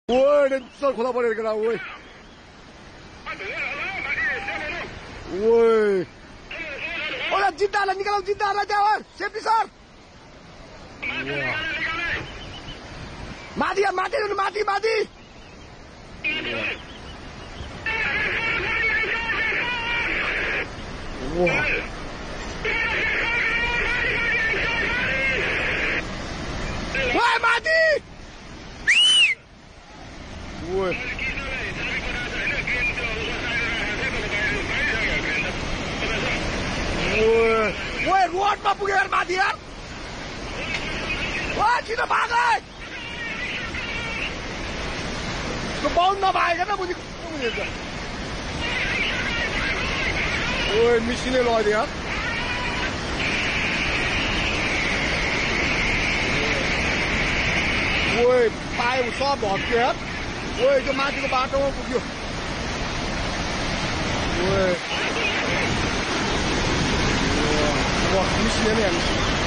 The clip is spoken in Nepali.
喂，那这खोला परेको केटा喂。喂。ओला जिद्दालाई निकालौ जिद्दालाई त्यहाँ सेफ्टी सर। माथि माथि माथि माथि। वाह माथि। Ui. Ui, रोडमा पुग्यो यार माथि यार। वा छिटो भाग है। त्यो बाउन्ड नभएन बुझी बुझेछ। ओए मिसिनले लग्यो यार। ओए पाइप सब भत्क्यो यार। ओए त्यो माथिको बाटोमा पुग्यो। ओए वाह मिसिनले नि हाल्छ।